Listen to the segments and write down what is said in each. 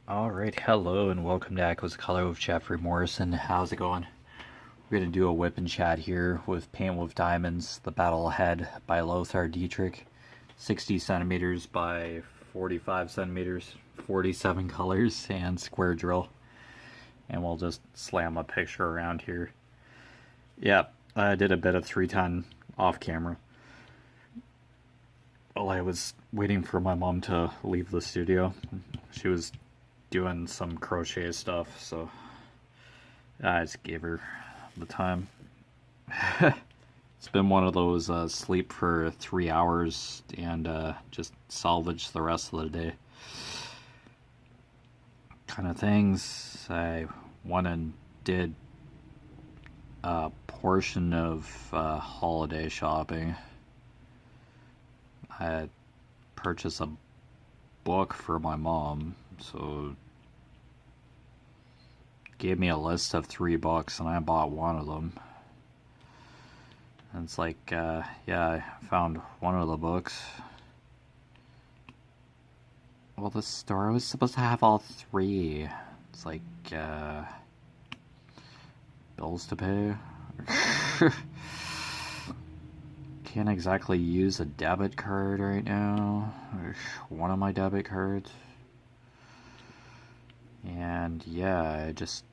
Alright, hello and welcome to Echoes of Color with Jeffery Morrison. How's it going? We're going to do a whip and chat here with Paint with Diamonds, The Battle Ahead by Lothar Dietrich. 60 centimeters by 45 centimeters, 47 colors, and square drill. And we'll just slam a picture around here. Yeah, I did a bit of 310 off camera. While I was waiting for my mom to leave the studio, she was doing some crochet stuff, so I just gave her the time. It's been one of those sleep for 3 hours and just salvage the rest of the day kind of things. I went and did a portion of holiday shopping. I purchased a book for my mom, so gave me a list of 3 books and I bought one of them. And it's like, yeah, I found one of the books. Well, the store was supposed to have all 3. It's like, bills to pay. Can't exactly use a debit card right now. One of my debit cards. And yeah, I just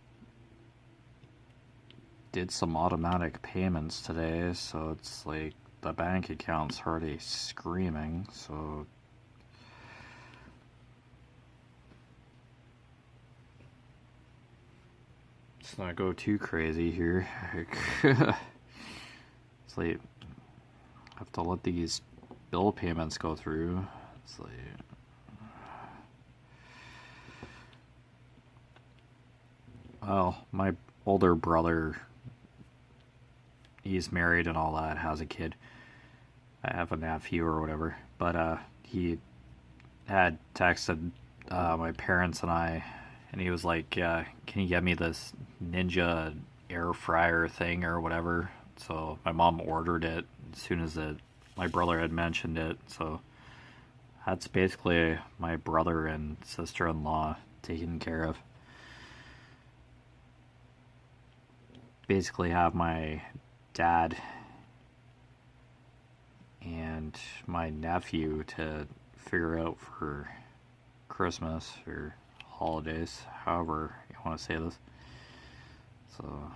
did some automatic payments today, so it's like the bank account's already screaming, so let's not go too crazy here. It's like I have to let these bill payments go through. It's like well, my older brother, he's married and all that, has a kid. I have a nephew or whatever, but he had texted my parents and I, and he was like, can you get me this Ninja air fryer thing or whatever? So my mom ordered it as soon as my brother had mentioned it, so that's basically my brother and sister-in-law taken care of. Basically have my dad and my nephew to figure out for Christmas or holidays, however you want to say this. So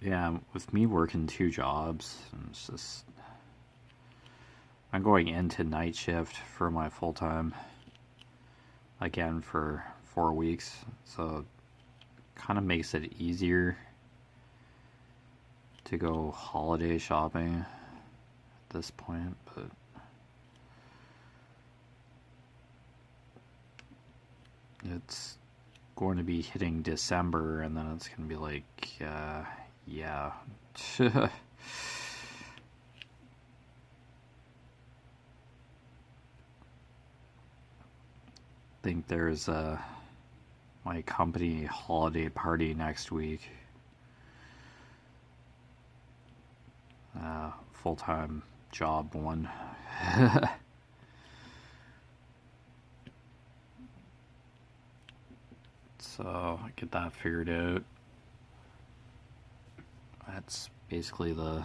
yeah, with me working 2 jobs, it's just I'm going into night shift for my full time again for 4 weeks, so kind of makes it easier to go holiday shopping at this point, but it's going to be hitting December and then it's going to be like, yeah. Think there's my company holiday party next week. Full-time job one. So get that figured out. That's basically the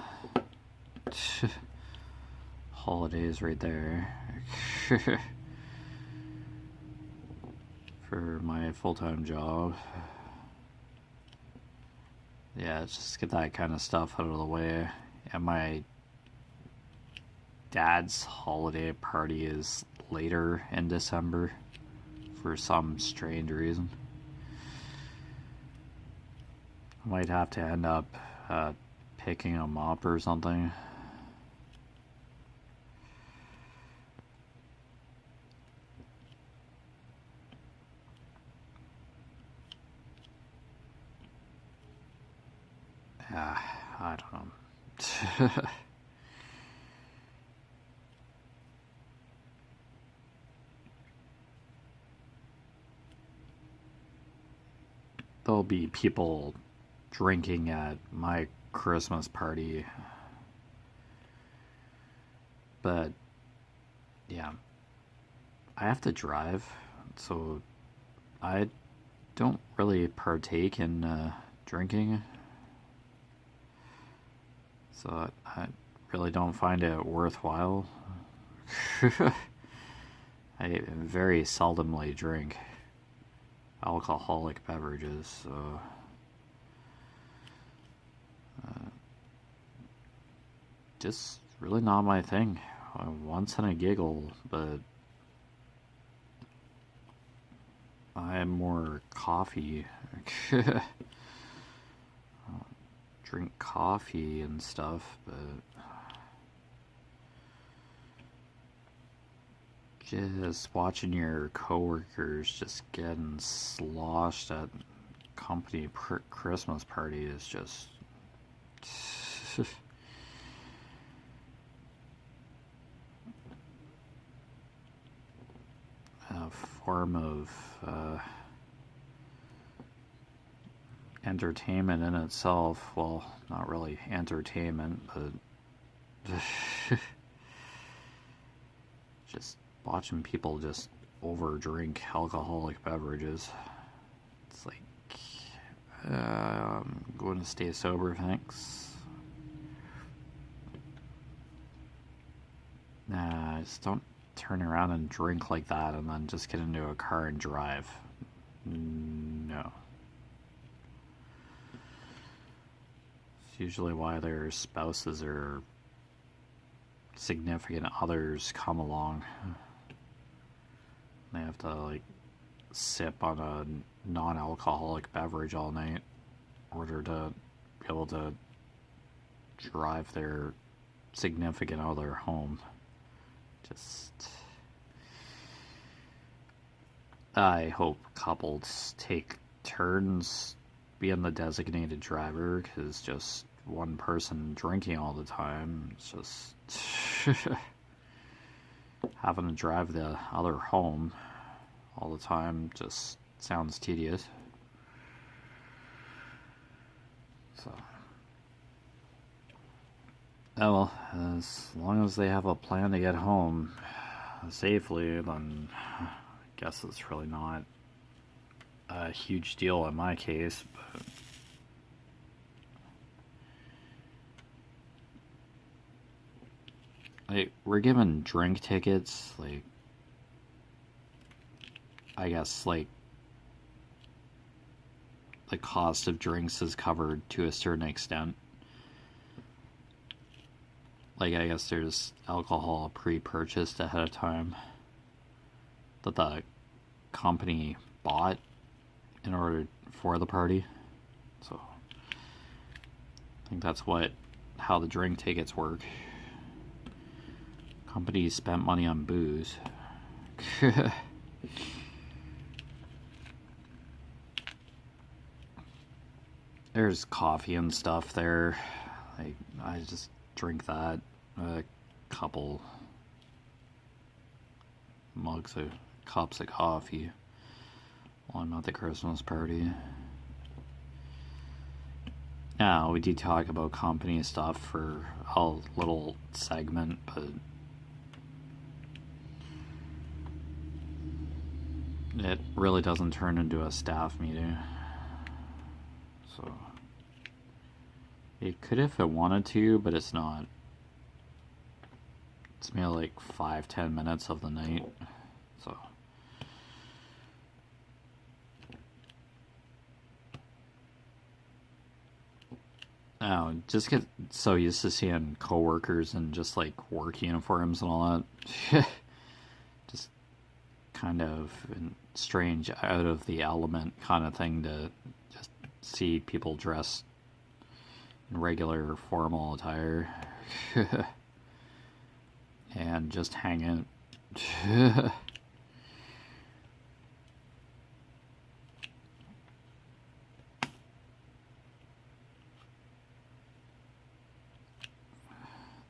holidays right there. For my full-time job. Yeah, let's just get that kind of stuff out of the way. And my dad's holiday party is later in December for some strange reason. I might have to end up picking him up or something. I don't know. There'll be people drinking at my Christmas party but yeah, I have to drive, so I don't really partake in drinking. So I really don't find it worthwhile. I very seldomly drink alcoholic beverages, so just really not my thing. Once in a giggle, but I'm more coffee. Drink coffee and stuff, but just watching your coworkers just getting sloshed at company Christmas party is just a form of entertainment in itself. Well, not really entertainment, but just watching people just over drink alcoholic beverages. It's like, I'm going to stay sober, thanks. Nah, just don't turn around and drink like that and then just get into a car and drive. No. It's usually why their spouses or significant others come along. They have to, like, sip on a non-alcoholic beverage all night in order to be able to drive their significant other home. Just, I hope couples take turns being the designated driver, because just one person drinking all the time, it's just having to drive the other home all the time just sounds tedious. So, oh well, as long as they have a plan to get home safely, then I guess it's really not a huge deal in my case, but like, we're given drink tickets, like, I guess, like, the cost of drinks is covered to a certain extent. Like, I guess there's alcohol pre-purchased ahead of time that the company bought in order for the party. So I think that's how the drink tickets work. Companies spent money on booze. There's coffee and stuff there. Like, I just drink that. A couple cups of coffee while I'm at the Christmas party. Now, we did talk about company stuff for a little segment, but it really doesn't turn into a staff meeting. So, it could if it wanted to, but it's not. It's maybe like 5-10 minutes of the night. So, oh, just get so used to seeing coworkers in just like work uniforms and all that. Just kind of strange, out of the element kind of thing to just see people dressed in regular formal attire. And just hanging.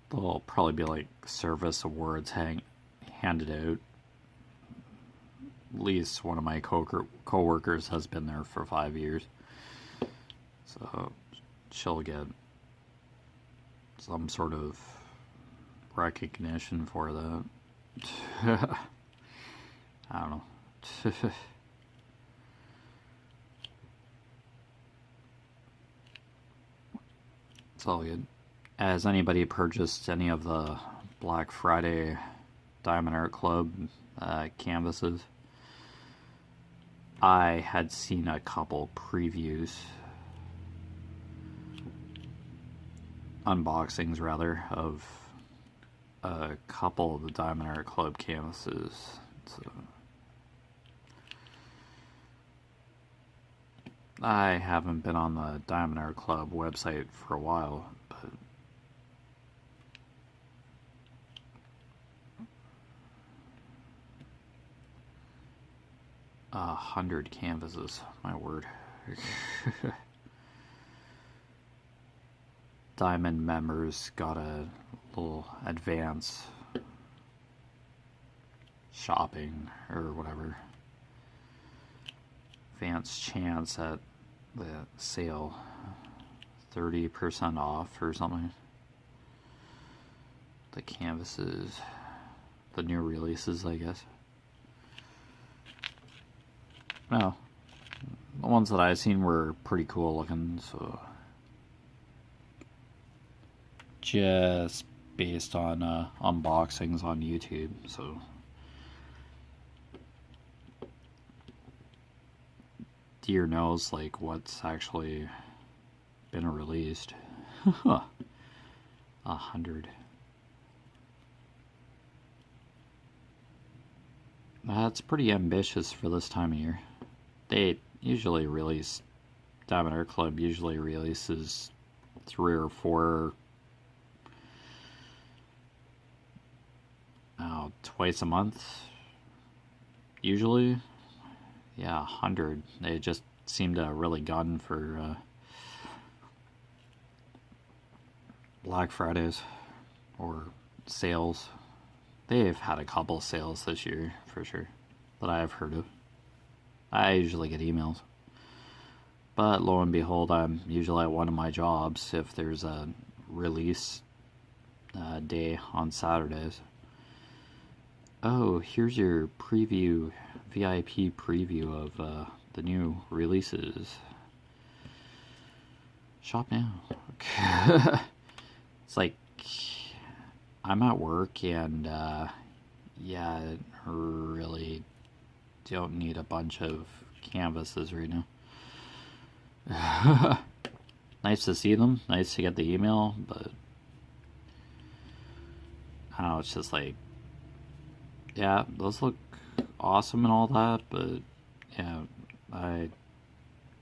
There'll probably be like service awards handed out. At least one of my co-workers has been there for 5 years. So she'll get some sort of recognition for that. I don't know. It's all good. Has anybody purchased any of the Black Friday Diamond Art Club canvases? I had seen a couple previews, unboxings rather, of a couple of the Diamond Art Club canvases. So I haven't been on the Diamond Art Club website for a while, but 100 canvases, my word. Diamond members got a little advance shopping or whatever. Advance chance at the sale. 30% off or something. The canvases, the new releases, I guess. No, the ones that I've seen were pretty cool looking, so just based on unboxings on YouTube, so dear knows like what's actually been released. 100. That's pretty ambitious for this time of year. They usually release, Diamond Art Club usually releases 3 or 4 twice a month. Usually. Yeah, 100. They just seem to really gun for Black Fridays or sales. They've had a couple sales this year for sure that I have heard of. I usually get emails, but lo and behold, I'm usually at one of my jobs if there's a release day on Saturdays. Oh, here's your preview, VIP preview of the new releases. Shop now. It's like, I'm at work and yeah, I really don't need a bunch of canvases right now. Nice to see them, nice to get the email, but I don't know, it's just like, yeah, those look awesome and all that, but yeah, I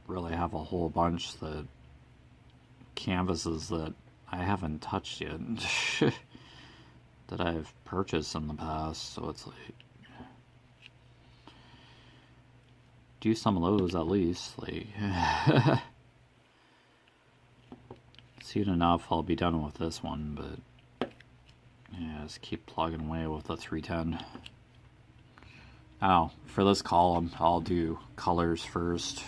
really have a whole bunch that canvases that I haven't touched yet that I've purchased in the past, so it's like, do some of those at least, like soon enough I'll be done with this one, but yeah, just keep plugging away with the 310. Oh, for this column I'll do colors first,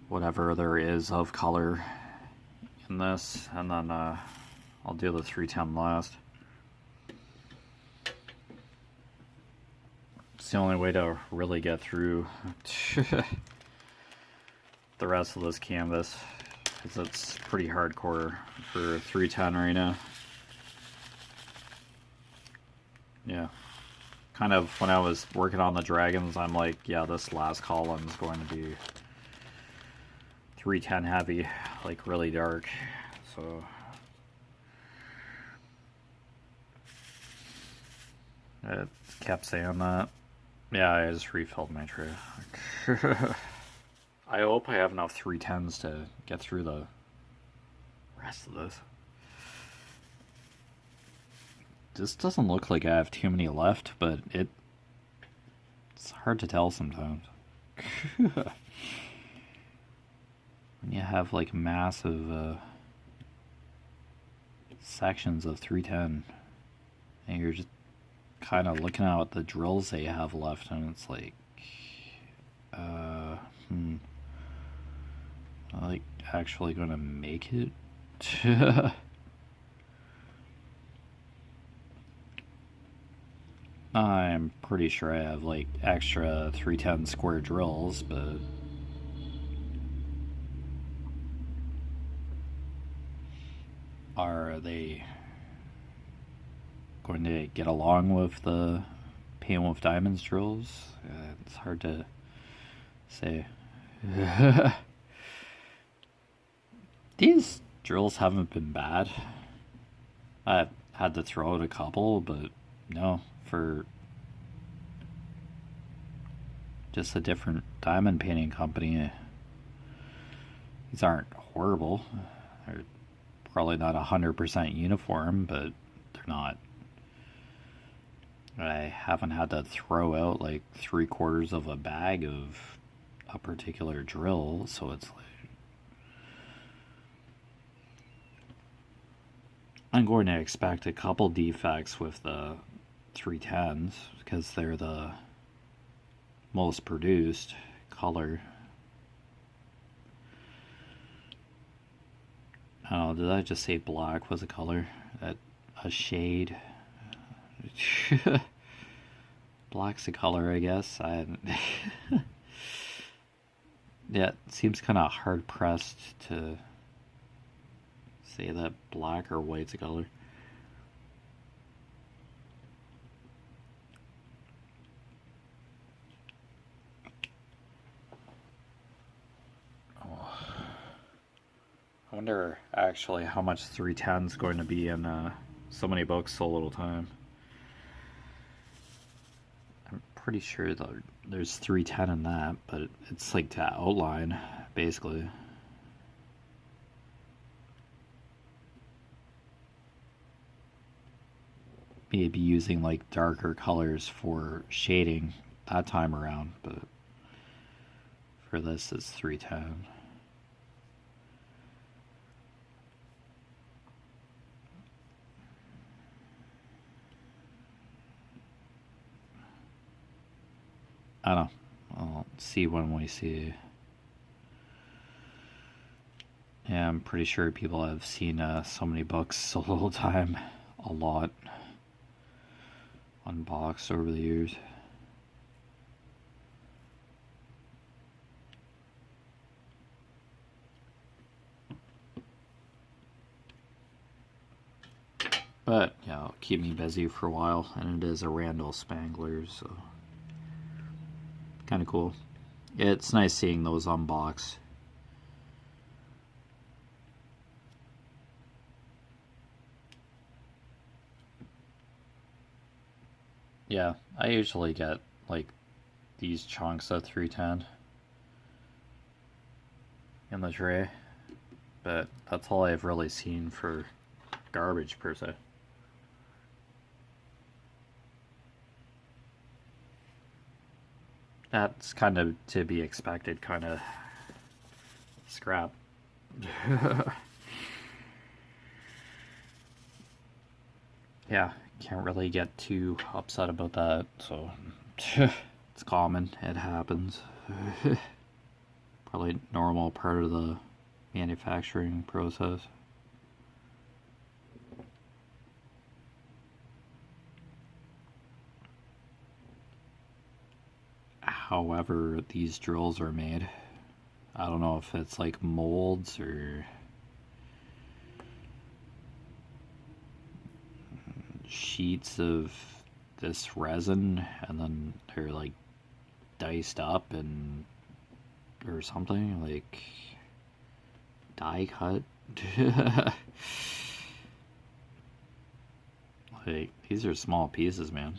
whatever there is of color in this, and then I'll do the 310 last. It's the only way to really get through the rest of this canvas, because it's pretty hardcore for 310 right now. Yeah, kind of when I was working on the dragons, I'm like, yeah, this last column is going to be 310 heavy, like really dark, so it kept saying that. Yeah, I just refilled my tray. I hope I have enough 310s to get through the rest of this. This doesn't look like I have too many left, but it's hard to tell sometimes. When you have like massive sections of 310 and you're just kind of looking at the drills they have left, and it's like, like actually gonna make it? I'm pretty sure I have like extra 310 square drills, but are they going to get along with the Paint with Diamonds drills? It's hard to say. These drills haven't been bad. I've had to throw out a couple, but no, for just a different diamond painting company, these aren't horrible. They're probably not 100% uniform, but they're not. I haven't had to throw out like 3/4 of a bag of a particular drill, so it's like I'm going to expect a couple defects with the 310s because they're the most produced color. Oh, did I just say black was a color? A shade? Black's a color, I guess. Yeah, it seems kind of hard pressed to say that black or white's a color. I wonder actually how much 310 is going to be in so many books, so little time. I'm pretty sure there's 310 in that, but it's like to outline, basically. Maybe using like darker colors for shading that time around, but for this it's 310. I don't know. I'll see when we see. Yeah, I'm pretty sure people have seen so many books so little time, a lot, unboxed over the years. But yeah, it'll keep me busy for a while, and it is a Randall Spangler, so kind of cool. It's nice seeing those unboxed. Yeah, I usually get like these chunks of 310 in the tray, but that's all I've really seen for garbage per se. That's kind of to be expected, kind of scrap. Yeah, can't really get too upset about that, so it's common, it happens. Probably normal part of the manufacturing process. However these drills are made, I don't know if it's like molds or sheets of this resin, and then they're like diced up and or something, like die cut. Like, these are small pieces, man.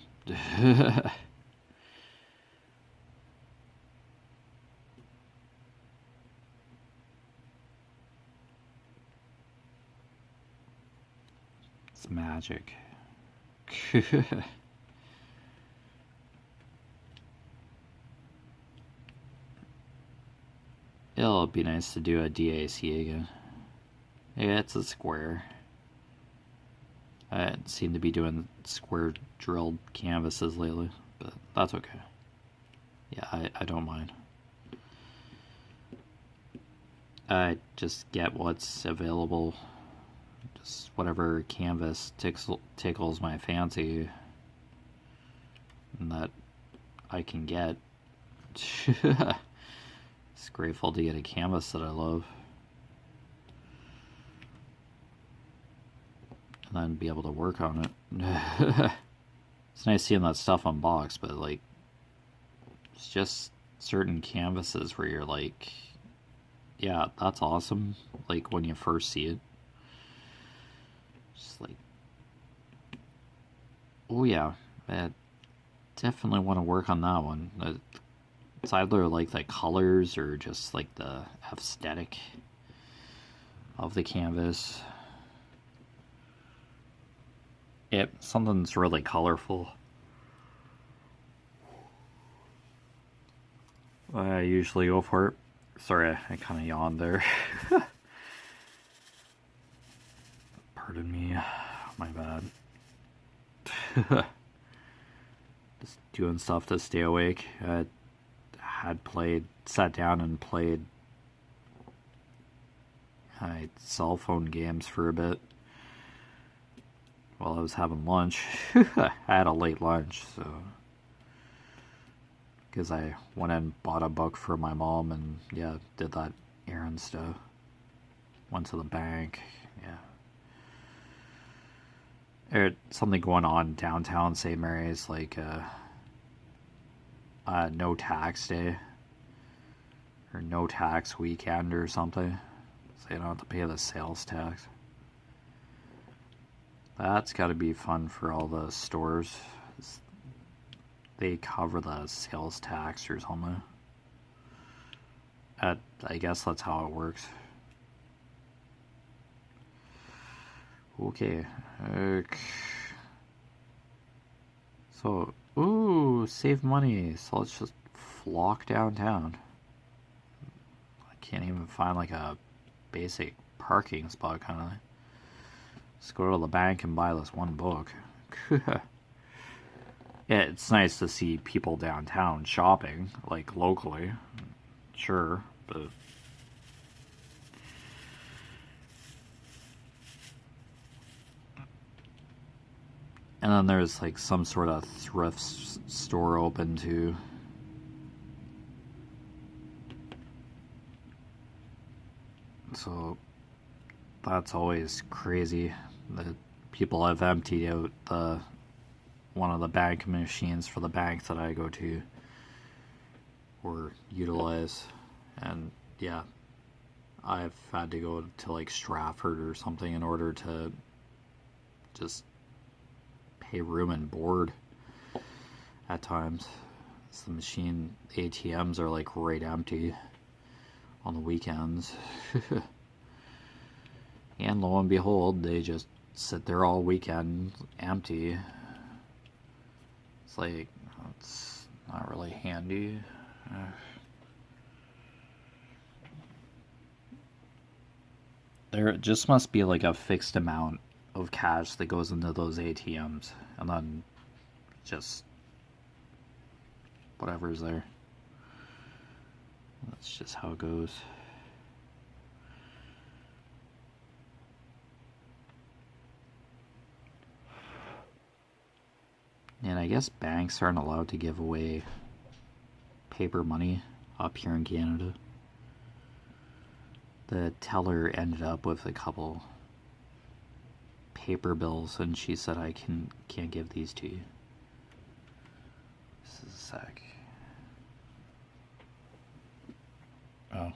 It's magic. It'll be nice to do a DAC again. Yeah, it's a square. I seem to be doing square drilled canvases lately, but that's okay. Yeah, I don't mind. I just get what's available. Just whatever canvas tickles my fancy. and that I can get. It's grateful to get a canvas that I love. And then be able to work on it. It's nice seeing that stuff unboxed, but like, it's just certain canvases where you're like, yeah, that's awesome. Like when you first see it, just like, oh yeah, I definitely want to work on that one. It's either like the colors or just like the aesthetic of the canvas. Something's really colorful. I usually go for it. Sorry, I kind of yawned there. Pardon me, my bad. Just doing stuff to stay awake. I had sat down and played cell phone games for a bit while I was having lunch. I had a late lunch, so because I went and bought a book for my mom and yeah, did that errand stuff. Went to the bank, yeah. There's something going on downtown St. Mary's, like no tax day or no tax weekend or something, so you don't have to pay the sales tax. That's got to be fun for all the stores. They cover the sales tax or something. I guess that's how it works. Okay. So, ooh, save money. So let's just flock downtown. I can't even find like a basic parking spot kind of. Let's go to the bank and buy this one book. Yeah, it's nice to see people downtown shopping, like locally. Sure, but and then there's like some sort of thrift store open too. So that's always crazy that people have emptied out one of the bank machines for the bank that I go to or utilize, and yeah, I've had to go to like Stratford or something in order to just pay room and board at times. It's the machine ATMs are like right empty on the weekends. And lo and behold, they just sit there all weekend empty. It's like, it's not really handy. There just must be like a fixed amount of cash that goes into those ATMs, and then just whatever's there. That's just how it goes. And I guess banks aren't allowed to give away paper money up here in Canada. The teller ended up with a couple paper bills, and she said, I can't give these to you. This is a sec. Oh,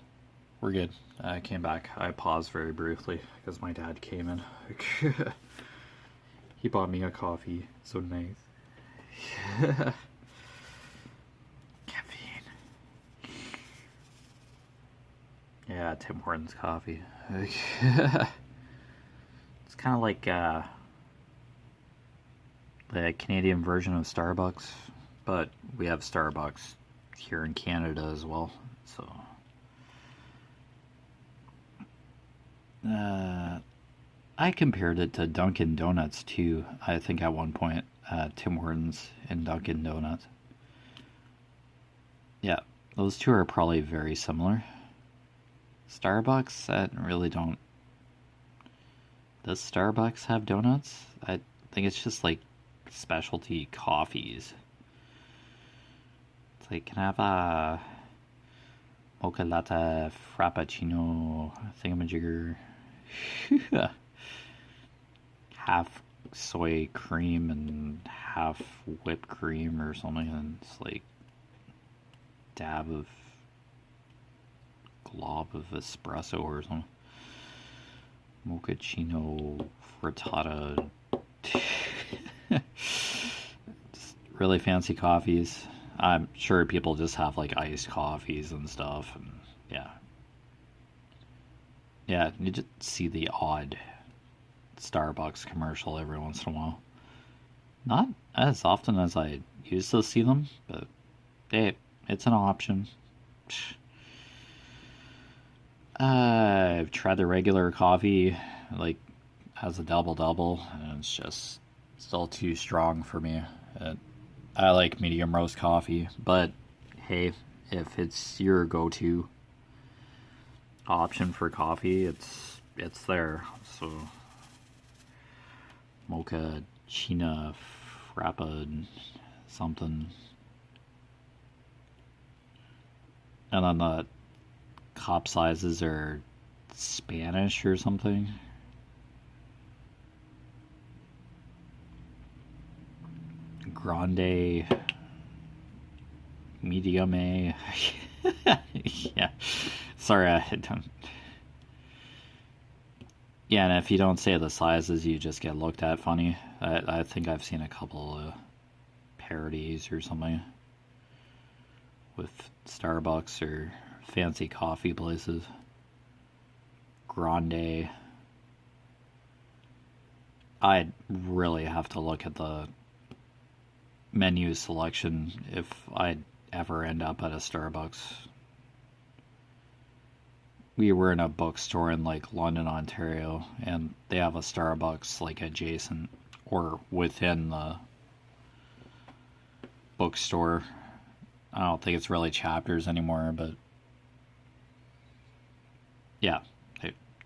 we're good. I came back. I paused very briefly because my dad came in. He bought me a coffee. So nice. Caffeine. Yeah, Tim Hortons coffee. It's kind of like the Canadian version of Starbucks, but we have Starbucks here in Canada as well. So I compared it to Dunkin' Donuts too, I think at one point. Tim Hortons and Dunkin' Donuts. Yeah, those two are probably very similar. Starbucks, I really don't. Does Starbucks have donuts? I think it's just like specialty coffees. like, can I have a mocha latte frappuccino thingamajigger? Half soy cream and half whipped cream or something, and it's like dab of glob of espresso or something. Mochaccino frittata. Just really fancy coffees. I'm sure people just have like iced coffees and stuff, and yeah, you just see the odd Starbucks commercial every once in a while. Not as often as I used to see them, but hey, it's an option. I've tried the regular coffee, like as a double double, and it's just still too strong for me. I like medium roast coffee, but hey, if it's your go-to option for coffee, it's there. So mocha china frappa something, and then the cup sizes are Spanish or something. Grande, medium A. Yeah, sorry, I don't. Yeah, and if you don't say the sizes, you just get looked at funny. I think I've seen a couple of parodies or something with Starbucks or fancy coffee places. Grande. I'd really have to look at the menu selection if I'd ever end up at a Starbucks. We were in a bookstore in like London, Ontario, and they have a Starbucks like adjacent or within the bookstore. I don't think it's really Chapters anymore, but yeah,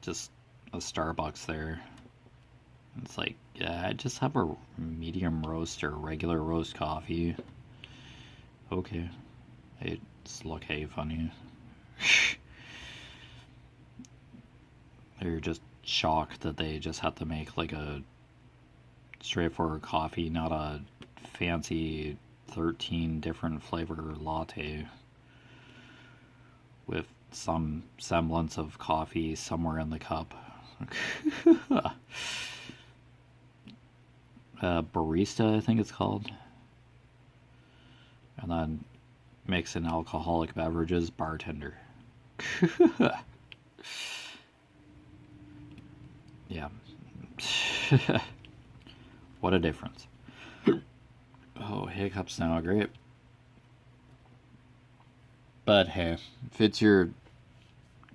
just a Starbucks there. It's like, yeah, I just have a medium roast or regular roast coffee. Okay. They just look at you funny. They're just shocked that they just have to make like a straightforward coffee, not a fancy 13 different flavor latte with some semblance of coffee somewhere in the cup. Barista, I think it's called. And then mix in alcoholic beverages, bartender. Yeah. What a difference. Oh, hiccups now, great. But hey, if it's your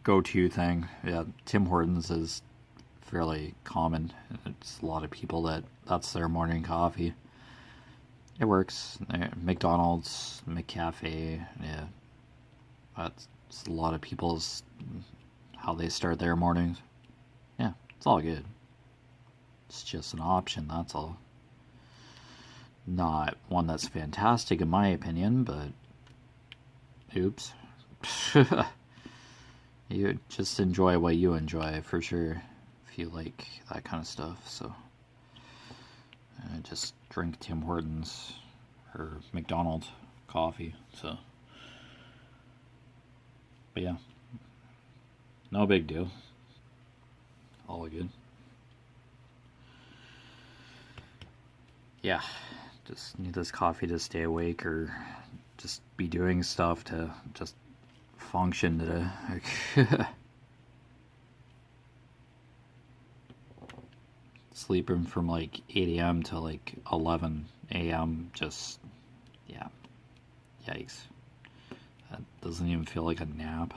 go-to thing, yeah, Tim Hortons is fairly common. It's a lot of people that's their morning coffee. It works. McDonald's, McCafe, yeah. That's a lot of people's how they start their mornings. Yeah, it's all good. It's just an option, that's all. Not one that's fantastic in my opinion, but oops. You just enjoy what you enjoy for sure if you like that kind of stuff. So just drink Tim Hortons or McDonald's coffee. So, but yeah, no big deal. All good. Yeah, just need this coffee to stay awake or just be doing stuff to just function today. Sleeping from like 8 a.m. to like 11 a.m. just, yeah, yikes. That doesn't even feel like a nap.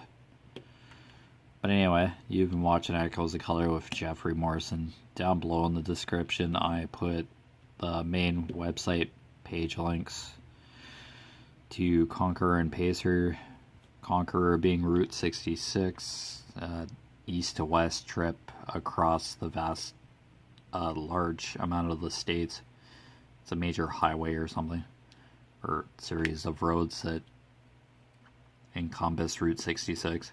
But anyway, you've been watching Echoes of Color with Jeffery Morrison. Down below in the description, I put the main website page links to Conqueror and Pacer. Conqueror being Route 66, east to west trip across the vast, large amount of the states. It's a major highway or something, or series of roads that encompass Route 66.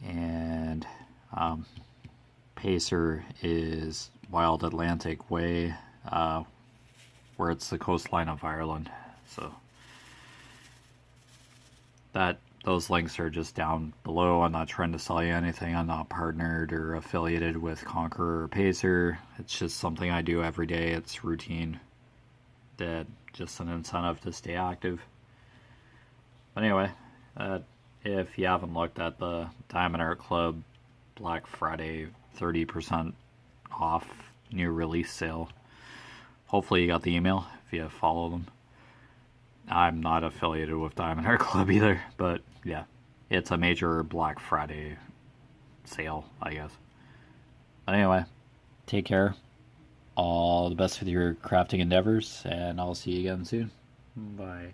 And Pacer is Wild Atlantic Way, where it's the coastline of Ireland. So those links are just down below. I'm not trying to sell you anything. I'm not partnered or affiliated with Conqueror or Pacer. It's just something I do every day. It's routine. That just an incentive to stay active. But anyway, if you haven't looked at the Diamond Art Club Black Friday 30% off new release sale, hopefully you got the email if you follow them. I'm not affiliated with Diamond Art Club either, but yeah, it's a major Black Friday sale, I guess. But anyway, take care. All the best with your crafting endeavors, and I'll see you again soon. Bye.